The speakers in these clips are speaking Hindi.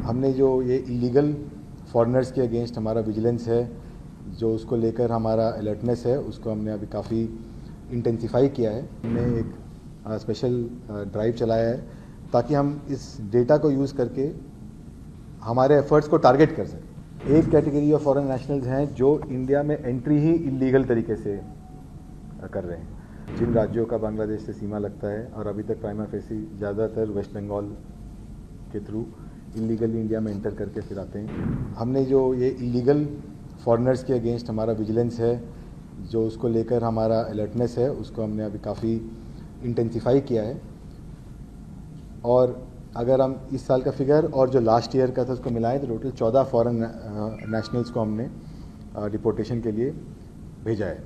हमने जो ये इलीगल फॉरेनर्स के अगेंस्ट हमारा विजिलेंस है, जो उसको लेकर हमारा अलर्टनेस है, उसको हमने अभी काफ़ी इंटेंसिफाई किया है। हमने एक स्पेशल ड्राइव चलाया है ताकि हम इस डेटा को यूज़ करके हमारे एफर्ट्स को टारगेट कर सकें। एक कैटेगरी ऑफ फॉरेन नेशनल्स हैं जो इंडिया में एंट्री ही इलीगल तरीके से कर रहे हैं। जिन राज्यों का बांग्लादेश से सीमा लगता है और अभी तक प्राइमा फेसी ज़्यादातर वेस्ट बंगाल के थ्रू इलीगली इंडिया में एंटर करके फिर आते हैं। हमने जो ये इलीगल फॉरेनर्स के अगेंस्ट हमारा विजिलेंस है, जो उसको लेकर हमारा अलर्टनेस है, उसको हमने अभी काफ़ी इंटेंसिफाई किया है। और अगर हम इस साल का फिगर और जो लास्ट ईयर का था उसको मिलाएं तो टोटल 14 फॉरेन नेशनल्स को हमने डिपोर्टेशन के लिए भेजा है।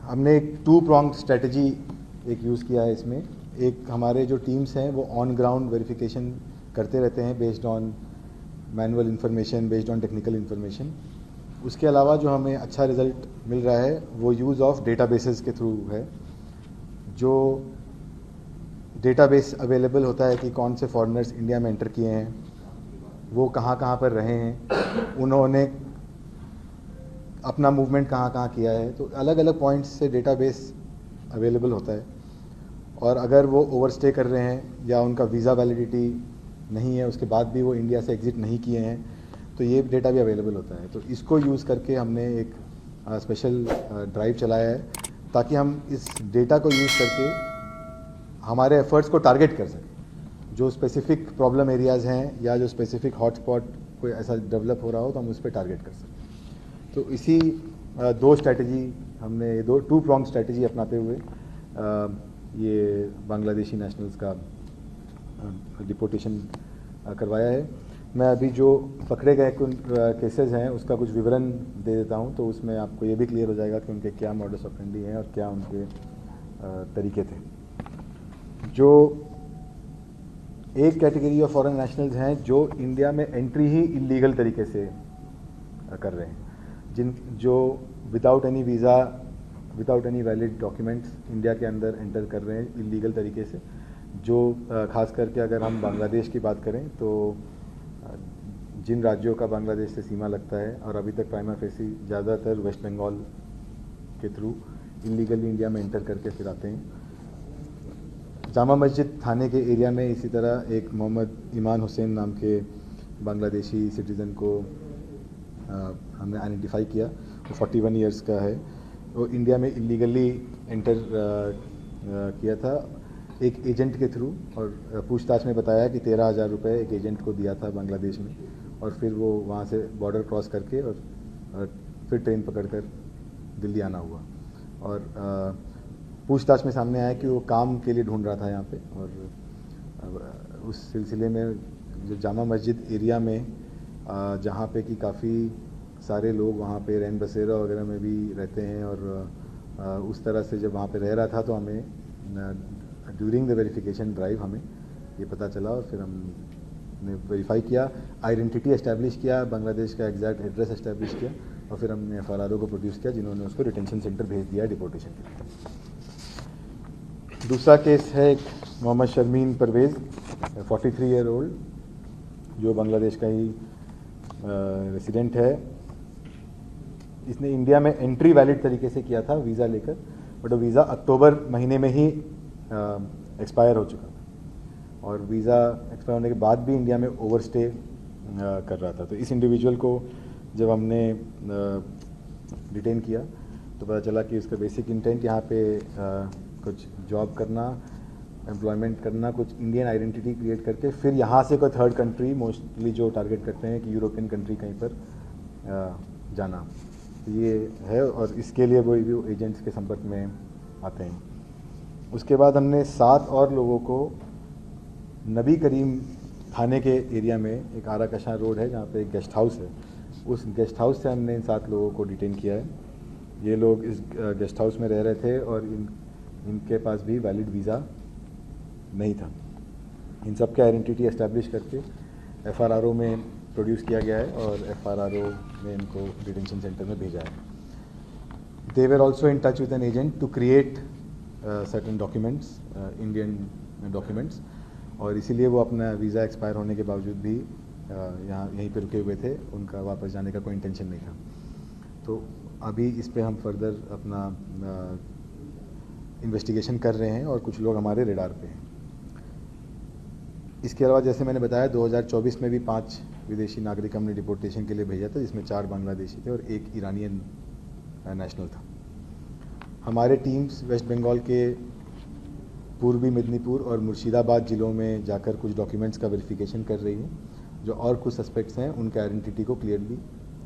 हमने एक 2 pronged स्ट्रेटजी एक यूज़ किया है इसमें। एक हमारे जो टीम्स हैं वो ऑन ग्राउंड वेरिफिकेशन करते रहते हैं based on manual information, based on technical information. उसके अलावा जो हमें अच्छा रिजल्ट मिल रहा है वो यूज़ ऑफ डेटाबेसेस के थ्रू है। जो डेटाबेस अवेलेबल होता है कि कौन से फॉरेनर्स इंडिया में एंटर किए हैं, वो कहाँ कहाँ पर रहे हैं, उन्होंने अपना मूवमेंट कहाँ कहाँ किया है, तो अलग अलग पॉइंट्स से डेटाबेस अवेलेबल होता है। और अगर वो ओवरस्टे कर रहे हैं या उनका वीज़ा वैलिडिटी नहीं है, उसके बाद भी वो इंडिया से एग्ज़िट नहीं किए हैं, तो ये डेटा भी अवेलेबल होता है। तो इसको यूज़ करके हमने एक स्पेशल ड्राइव चलाया है ताकि हम इस डेटा को यूज़ करके हमारे एफर्ट्स को टारगेट कर सकें। जो स्पेसिफिक प्रॉब्लम एरियाज़ हैं या जो स्पेसिफिक हॉटस्पॉट कोई ऐसा डेवलप हो रहा हो तो हम उस पर टारगेट कर सकें। तो इसी 2 स्ट्रैटेजी हमने 2 pronged स्ट्रैटेजी अपनाते हुए ये बांग्लादेशी नेशनल्स का डिपोर्टेशन करवाया है। मैं अभी जो पकड़े गए केसेस हैं उसका कुछ विवरण दे देता हूं, तो उसमें आपको ये भी क्लियर हो जाएगा कि उनके क्या मॉडस ऑपरेंडी हैं और क्या उनके तरीके थे। जो एक कैटेगरी ऑफ फॉरेन नेशनल्स हैं जो इंडिया में एंट्री ही इलीगल तरीके से कर रहे हैं, जो without any visa, without any valid documents India के अंदर एंटर कर रहे हैं इलीगल तरीके से। जो खास करके अगर हम बांग्लादेश की बात करें तो जिन राज्यों का बांग्लादेश से सीमा लगता है और अभी तक प्राइमा फेसी ज़्यादातर वेस्ट बंगाल के थ्रू इलीगली इंडिया में एंटर करके फिर आते हैं। जामा मस्जिद थाने के एरिया में इसी तरह एक मोहम्मद ईमान हुसैन नाम के बांग्लादेशी सिटीज़न को हमने आइडेंटिफाई किया। वो 41 ईयर्स का है। वो इंडिया में इलीगली एंटर किया था एक एजेंट के थ्रू, और पूछताछ में बताया कि 13,000 रुपये एक एजेंट को दिया था बांग्लादेश में, और फिर वो वहाँ से बॉर्डर क्रॉस करके और फिर ट्रेन पकड़कर दिल्ली आना हुआ। और पूछताछ में सामने आया कि वो काम के लिए ढूंढ रहा था यहाँ पे, और उस सिलसिले में जो जामा मस्जिद एरिया में जहाँ पे कि काफ़ी सारे लोग वहाँ पे रैन बसेरा वगैरह में भी रहते हैं, और उस तरह से जब वहाँ पे रह रहा था तो हमें ड्यूरिंग द वेरिफिकेशन ड्राइव हमें ये पता चला, और फिर हमने वेरीफाई किया, आइडेंटिटी एस्टैब्लिश किया, बांग्लादेश का एग्जैक्ट एड्रेस एस्टैब्लिश किया, और फिर हमने FRRO को प्रोड्यूस किया जिन्होंने उसको डिटेंशन सेंटर भेज दिया डिपोर्टेशन के लिए। दूसरा केस है एक मोहम्मद शर्मीन परवेज़, 43 ईयर ओल्ड, जो बांग्लादेश का ही रेसिडेंट है। इसने इंडिया में एंट्री वैलिड तरीके से किया था वीज़ा लेकर, बट वो वीज़ा अक्टूबर महीने में ही एक्सपायर हो चुका था, और वीज़ा एक्सपायर होने के बाद भी इंडिया में ओवरस्टे कर रहा था। तो इस इंडिविजुअल को जब हमने डिटेन किया तो पता चला कि उसका बेसिक इंटेंट यहाँ पे कुछ जॉब करना, एम्प्लॉयमेंट करना, कुछ इंडियन आइडेंटिटी क्रिएट करके फिर यहाँ से कोई थर्ड कंट्री, मोस्टली जो टारगेट करते हैं कि यूरोपियन कंट्री कहीं पर जाना, तो ये है, और इसके लिए वो एजेंट्स के संपर्क में आते हैं। उसके बाद हमने 7 और लोगों को नबी करीम थाने के एरिया में, एक आरा कशां रोड है जहाँ पे एक गेस्ट हाउस है, उस गेस्ट हाउस से हमने इन 7 लोगों को डिटेन किया है। ये लोग इस गेस्ट हाउस में रह रहे थे और इनके पास भी वैलिड वीज़ा नहीं था। इन सब के आइडेंटिटी एस्टैब्लिश करके FRRO में प्रोड्यूस किया गया है, और FRRO ने इनको डिटेंशन सेंटर में भेजा है। They were also in touch with an agent to create certain documents, Indian documents, और इसीलिए वो अपना वीज़ा एक्सपायर होने के बावजूद भी यहाँ यहीं पे रुके हुए थे, उनका वापस जाने का कोई इंटेंशन नहीं था। तो अभी इस पे हम फर्दर अपना इन्वेस्टिगेशन कर रहे हैं और कुछ लोग हमारे रेडार पे हैं। इसके अलावा जैसे मैंने बताया 2024 में भी 5 विदेशी नागरिक हमने डिपोर्टेशन के लिए भेजा था, जिसमें 4 बांग्लादेशी थे और 1 ईरानियन नेशनल था। हमारे टीम्स वेस्ट बंगाल के पूर्वी मेदिनीपुर और मुर्शिदाबाद ज़िलों में जाकर कुछ डॉक्यूमेंट्स का वेरिफिकेशन कर रही है, जो और कुछ सस्पेक्ट्स हैं उनके आइडेंटिटी को क्लियरली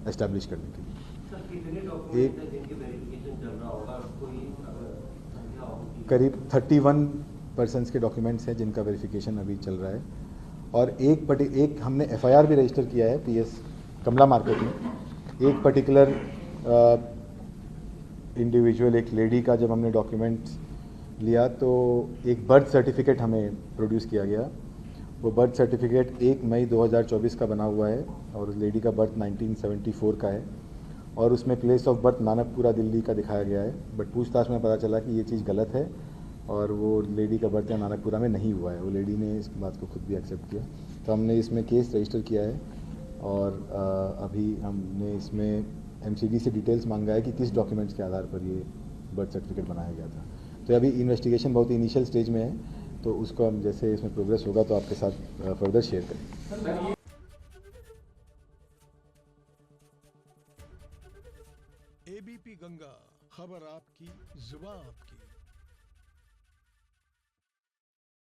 एस्टैब्लिश करने के लिए। सर, कितने डॉक्यूमेंट हैं जिनके वेरिफिकेशन चल रहा होगा? कोई संख्या होगी? करीब 31 पर्सन्स के डॉक्यूमेंट्स हैं जिनका वेरिफिकेशन अभी चल रहा है, और एक हमने FIR भी रजिस्टर किया है PS कमला मार्केट में। एक पर्टिकुलर इंडिविजुअल, एक लेडी का जब हमने डॉक्यूमेंट्स लिया तो एक बर्थ सर्टिफिकेट हमें प्रोड्यूस किया गया। वो बर्थ सर्टिफिकेट 1 मई 2024 का बना हुआ है और उस लेडी का बर्थ 1974 का है, और उसमें place of birth Nanakpura Delhi का दिखाया गया है। बट पूछताछ में पता चला कि ये चीज़ गलत है और वो लेडी का बर्थ यहाँ नानकपुरा में नहीं हुआ है। वो लेडी ने इस बात को खुद भी एक्सेप्ट किया, तो हमने इसमें केस रजिस्टर किया है और अभी हमने इसमें MCD से डिटेल्स मांगा है कि किस डॉक्यूमेंट्स के आधार पर ये बर्थ सर्टिफिकेट बनाया गया था। तो अभी इन्वेस्टिगेशन बहुत इनिशियल स्टेज में है, तो उसको हम जैसे इसमें प्रोग्रेस होगा तो आपके साथ फर्दर शेयर करेंगे। ABP गंगा, खबर आपकी, जुबान आपकी।